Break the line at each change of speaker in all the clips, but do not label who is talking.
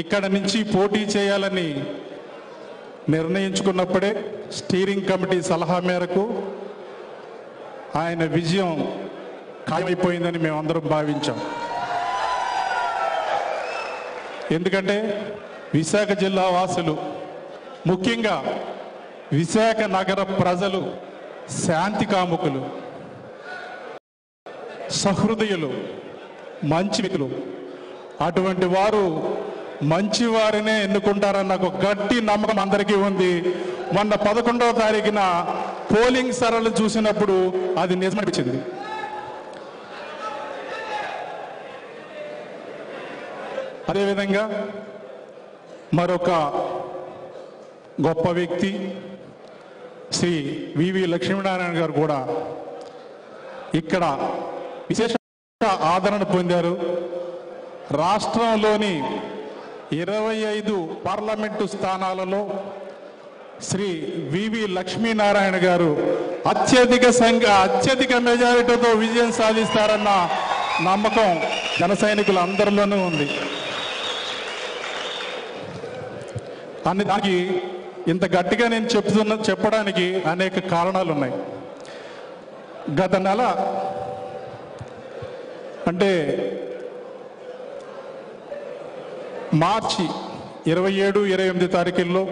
ఇక్కడ నుంచి పోటీ చేయాలని నిర్ణయించుకున్నప్పుడే స్టీరింగ్ కమిటీ సలహా మేరకు ఆయన విజయం ఖాయమైపోయిందని మేమందరం భావించాం. ఎందుకంటే విశాఖ జిల్లా వాసులు, ముఖ్యంగా విశాఖ నగర ప్రజలు శాంతి కాముకులు, సహృదయులు, మంచి వ్యక్తులు. అటువంటి వారు మంచివారినే ఎన్నుకుంటారన్న నాకు గట్టి నమ్మకం అందరికీ ఉంది. మొన్న 11వ తారీఖున పోలింగ్ సరళి చూసినప్పుడు అది నిజమనిపించింది. అదేవిధంగా మరొక గొప్ప వ్యక్తి శ్రీ వివి లక్ష్మీనారాయణ గారు కూడా ఇక్కడ విశేష ఆదరణ పొందారు. రాష్ట్రంలోని 25 పార్లమెంటు స్థానాలలో శ్రీ వివి లక్ష్మీనారాయణ గారు అత్యధిక మెజారిటీతో విజయం సాధిస్తారన్న నమ్మకం జన సైనికులందరిలోనూ ఉంది. అన్ని దానికి ఇంత గట్టిగా నేను చెప్పడానికి అనేక కారణాలు ఉన్నాయి. గత నెల అంటే మార్చి 27, 28 తారీఖుల్లో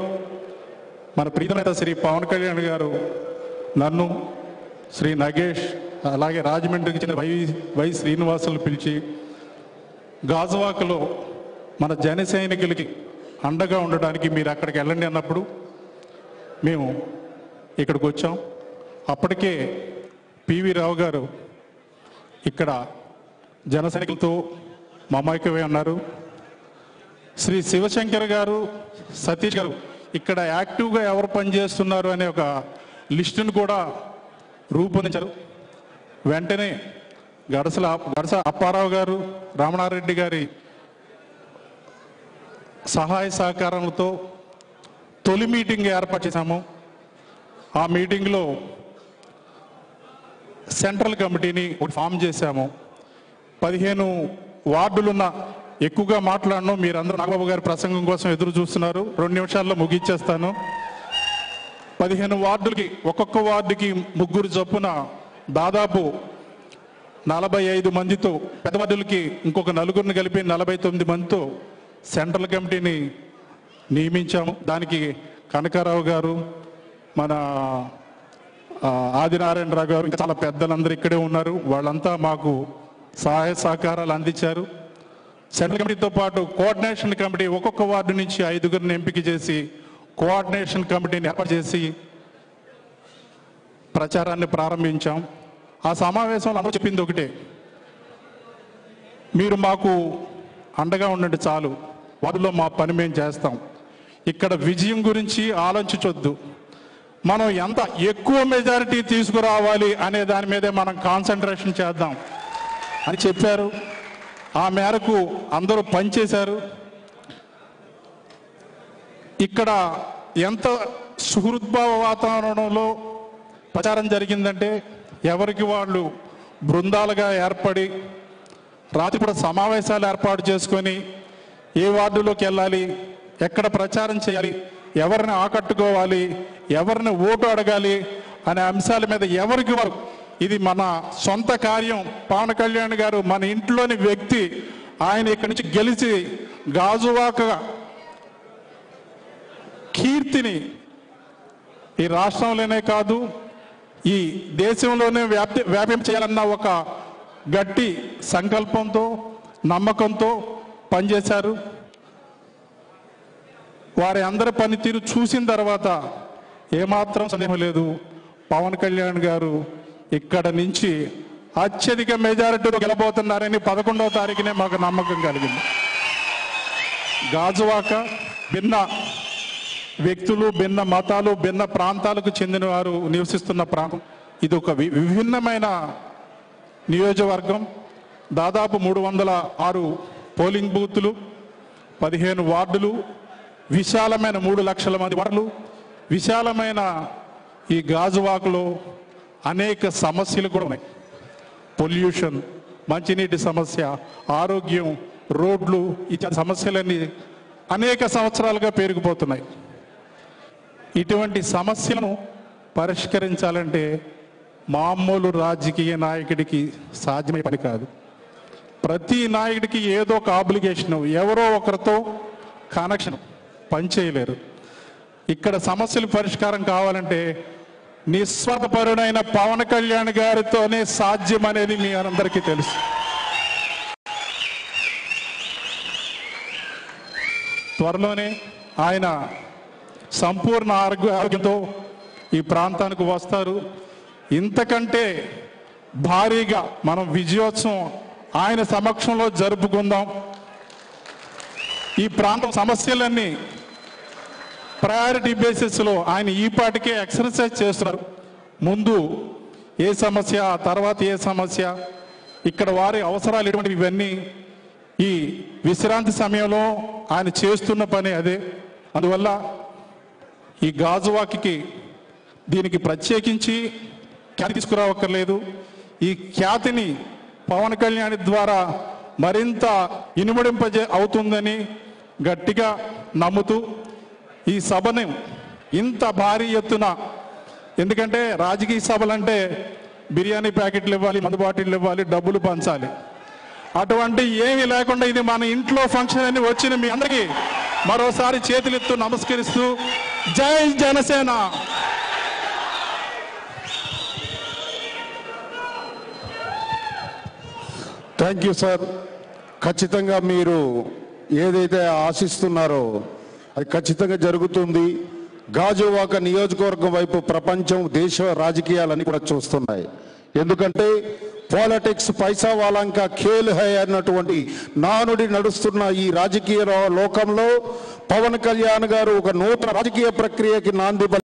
మన ప్రీతనేత శ్రీ పవన్ కళ్యాణ్ గారు నన్ను, శ్రీ నగేష్, అలాగే రాజమండ్రికి చెందిన వై శ్రీనివాసులు పిలిచి గాజువాకలో మన జన సైనికులకి అండగా ఉండడానికి మీరు అక్కడికి వెళ్ళండి అన్నప్పుడు మేము ఇక్కడికి వచ్చాం. అప్పటికే పివి రావు గారు ఇక్కడ జన సైనికులతో మమైకమై ఉన్నారు. శ్రీ శివశంకర్ గారు, సతీష్ గారు ఇక్కడ యాక్టివ్గా ఎవరు పనిచేస్తున్నారు అనే ఒక లిస్టును కూడా రూపొందించారు. వెంటనే గడస అప్పారావు గారు, రామనారెడ్డి గారి సహాయ సహకారంతో తొలి మీటింగ్ ఏర్పాటు చేశాము. ఆ మీటింగ్లో సెంట్రల్ కమిటీని ఫామ్ చేశాము. 15 వార్డులున్న, ఎక్కువగా మాట్లాడను, మీరందరూ నాగబాబు గారి ప్రసంగం కోసం ఎదురు చూస్తున్నారు, 2 నిమిషాల్లో ముగించేస్తాను. 15 వార్డులకి, ఒక్కొక్క వార్డుకి 3 చొప్పున దాదాపు 45 మందితో, పెద్ద వార్డులకి ఇంకొక 4 కలిపి 49 మందితో సెంట్రల్ కమిటీని నియమించాము. దానికి కనకారావు గారు, మన ఆదినారాయణరావు గారు, ఇంకా చాలా పెద్దలందరూ ఇక్కడే ఉన్నారు. వాళ్ళంతా మాకు సహాయ సహకారాలు అందించారు. సెంట్రల్ కమిటీతో పాటు కోఆర్డినేషన్ కమిటీ ఒక్కొక్క వార్డు నుంచి 5గురిని ఎంపిక చేసి కోఆర్డినేషన్ కమిటీని ఏర్పాటు చేసి ప్రచారాన్ని ప్రారంభించాం. ఆ సమావేశంలో అందరూ చెప్పింది ఒకటే, మీరు మాకు అండగా ఉండండి చాలు, వాటిలో మా పని మేము చేస్తాం. ఇక్కడ విజయం గురించి ఆలోచించొద్దు, మనం ఎంత ఎక్కువ మెజారిటీ తీసుకురావాలి అనే దాని మీదే మనం కాన్సన్ట్రేషన్ చేద్దాం అని చెప్పారు. ఆ మేరకు అందరూ పనిచేశారు. ఇక్కడ ఎంత సుహృద్భావ వాతావరణంలో ప్రచారం జరిగిందంటే, ఎవరికి వాళ్ళు బృందాలుగా ఏర్పడి రాత్రిపూట సమావేశాలు ఏర్పాటు చేసుకొని ఏ వార్డులోకి వెళ్ళాలి, ఎక్కడ ప్రచారం చేయాలి, ఎవరిని ఆకట్టుకోవాలి, ఎవరిని ఓటు అడగాలి అనే అంశాల మీద ఎవరికి వారు, ఇది మన సొంత కార్యం. పవన్ కళ్యాణ్ గారు మన ఇంట్లోని వ్యక్తి. ఆయన ఇక్కడి నుంచి గెలిచి గాజువాక కీర్తిని ఈ రాష్ట్రంలోనే కాదు ఈ దేశంలోనే వ్యాప్యం చేయాలన్న ఒక గట్టి సంకల్పంతో, నమ్మకంతో పనిచేశారు. వారి అందరి పనితీరు చూసిన తర్వాత ఏమాత్రం సందేహం లేదు, పవన్ కళ్యాణ్ గారు ఇక్కడ నుంచి అత్యధిక మెజారిటీలో గెలబోతున్నారని 11వ తారీఖునే మాకు నమ్మకం కలిగింది. గాజువాక భిన్న వ్యక్తులు, భిన్న మతాలు, భిన్న ప్రాంతాలకు చెందిన వారు నివసిస్తున్న ప్రాంతం. ఇది ఒక విభిన్నమైన నియోజకవర్గం. దాదాపు 306 పోలింగ్ బూతులు, 15 వార్డులు, విశాలమైన 3 లక్షల మంది వార్డులు. విశాలమైన ఈ గాజువాకలో అనేక సమస్యలు కూడా ఉన్నాయి. పొల్యూషన్, మంచినీటి సమస్య, ఆరోగ్యం, రోడ్లు, ఇతర సమస్యలన్నీ అనేక సంవత్సరాలుగా పెరిగిపోతున్నాయి. ఇటువంటి సమస్యలను పరిష్కరించాలంటే మామూలు రాజకీయ నాయకుడికి సాధ్యమే పని కాదు. ప్రతి నాయకుడికి ఏదో ఒక ఆబ్లిగేషన్, ఎవరో ఒకరితో కనెక్షన్, పనిచేయలేరు. ఇక్కడ సమస్యల పరిష్కారం కావాలంటే నిస్వార్థపరుడైన పవన్ కళ్యాణ్ గారితోనే సాధ్యం అనేది మీ అందరికీ తెలుసు. త్వరలోనే ఆయన సంపూర్ణ ఆరోగ్యంతో ఈ ప్రాంతానికి వస్తారు. ఇంతకంటే భారీగా మనం విజయోత్సవం ఆయన సమక్షంలో జరుపుకుందాం. ఈ ప్రాంతం సమస్యలన్నీ ప్రయారిటీ బేసిస్లో ఆయన ఈ పాటికే ఎక్సర్సైజ్ చేస్తున్నారు. ముందు ఏ సమస్య, తర్వాత ఏ సమస్య, ఇక్కడ వారి అవసరాలు ఎటువంటివి, ఇవన్నీ ఈ విశ్రాంతి సమయంలో ఆయన చేస్తున్న పని అదే. అందువల్ల ఈ గాజువాకకి దీనికి ప్రత్యేకించి ఖ్యాతి తీసుకురావక్కర్లేదు. ఈ ఖ్యాతిని పవన్ కళ్యాణ్ ద్వారా మరింత ఇనుమడింపజే అవుతుందని గట్టిగా నమ్ముతూ ఈ సభను ఇంత భారీ ఎత్తున, ఎందుకంటే రాజకీయ సభలంటే బిర్యానీ ప్యాకెట్లు ఇవ్వాలి, మందు బాటిళ్ళు ఇవ్వాలి, డబ్బులు పంచాలి, అటువంటి ఏమీ లేకుండా ఇది మన ఇంట్లో ఫంక్షన్ అని వచ్చిన మీ అందరికీ మరోసారి చేతులెత్తు నమస్కరిస్తూ జై జనసేన.
Thank you sir. ఖచ్చితంగా మీరు ఏదైతే ఆశిస్తున్నారో అది ఖచ్చితంగా జరుగుతుంది. గాజువాక నియోజకవర్గం వైపు ప్రపంచం, దేశ రాజకీయాలన్నీ కూడా చూస్తున్నాయి. ఎందుకంటే పాలిటిక్స్ పైసా వాలంకా ఖేల్ హై అన్నటువంటి నానుడి నడుస్తున్న ఈ రాజకీయ లోకంలో పవన్ కళ్యాణ్ గారు ఒక నూతన రాజకీయ ప్రక్రియకి నాంది